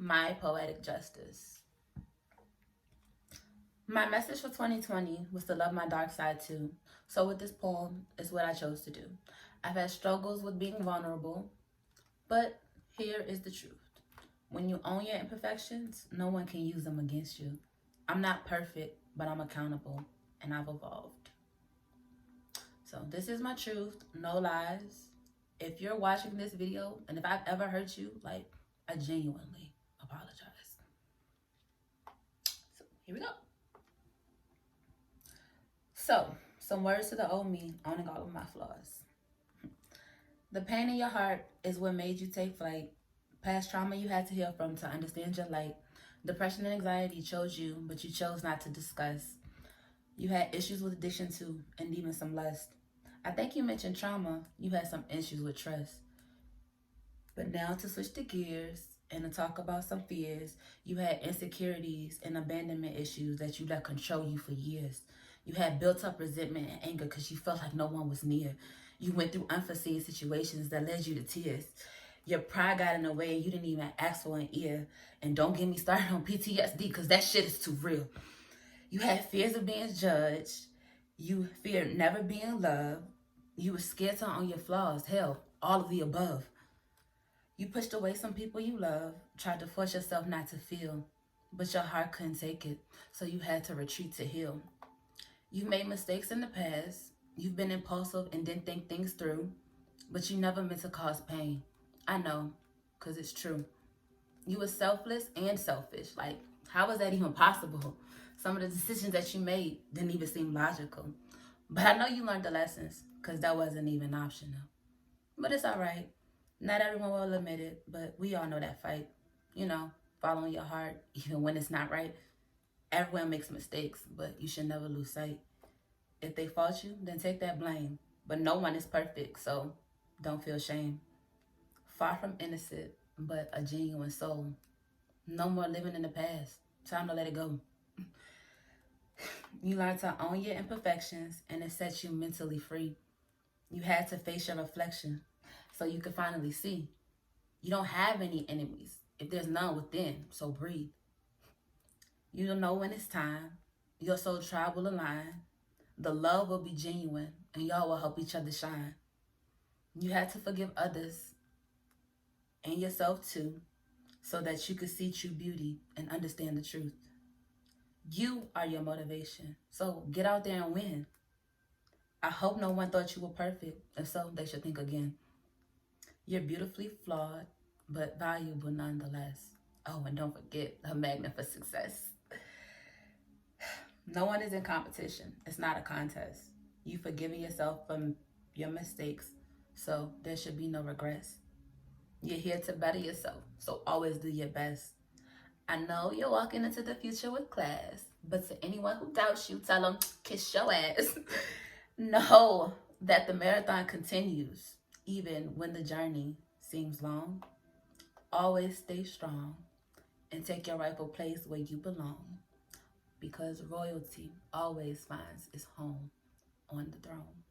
My poetic justice. My message for 2020 was to love my dark side too. So with this poem is what I chose to do. I've had struggles with being vulnerable, but here is the truth. When you own your imperfections, no one can use them against you. I'm not perfect, but I'm accountable and I've evolved. So this is my truth, no lies. If you're watching this video and if I've ever hurt you, like, I genuinely apologize. So here we go. So, some words to the old me, owning all of my flaws. The pain in your heart is what made you take flight. Past trauma you had to heal from to understand your light. Depression and anxiety chose you, but you chose not to discuss. You had issues with addiction too, and even some lust. I think you mentioned trauma, you had some issues with trust. But now to switch the gears and to talk about some fears, you had insecurities and abandonment issues that you let control you for years. You had built up resentment and anger because you felt like no one was near. You went through unforeseen situations that led you to tears. Your pride got in the way and you didn't even ask for an ear. And don't get me started on PTSD because that shit is too real. You had fears of being judged. You feared never being loved. You were scared to own your flaws. Hell, all of the above. You pushed away some people you love, tried to force yourself not to feel, but your heart couldn't take it, so you had to retreat to heal. You've made mistakes in the past. You've been impulsive and didn't think things through, but you never meant to cause pain. I know, because it's true. You were selfless and selfish. Like, how was that even possible? Some of the decisions that you made didn't even seem logical. But I know you learned the lessons, because that wasn't even optional. But it's all right. Not everyone will admit it, but we all know that fight. You know, following your heart, even when it's not right. Everyone makes mistakes, but you should never lose sight. If they fault you, then take that blame. But no one is perfect, so don't feel shame. Far from innocent, but a genuine soul. No more living in the past. Time to let it go. You learn to own your imperfections, and it sets you mentally free. You had to face your reflection so you could finally see. You don't have any enemies if there's none within, so breathe. You don't know when it's time. Your soul tribe will align. The love will be genuine, and y'all will help each other shine. You had to forgive others and yourself too, so that you could see true beauty and understand the truth. You are your motivation, so get out there and win. I hope no one thought you were perfect. If so, they should think again. You're beautifully flawed, but valuable nonetheless. Oh, and don't forget a magnet for success. No one is in competition. It's not a contest. You've forgiven yourself from your mistakes, so there should be no regrets. You're here to better yourself, so always do your best. I know you're walking into the future with class, but to anyone who doubts you, tell them, kiss your ass. Know that the marathon continues, even when the journey seems long. Always stay strong and take your rightful place where you belong, because royalty always finds its home on the throne.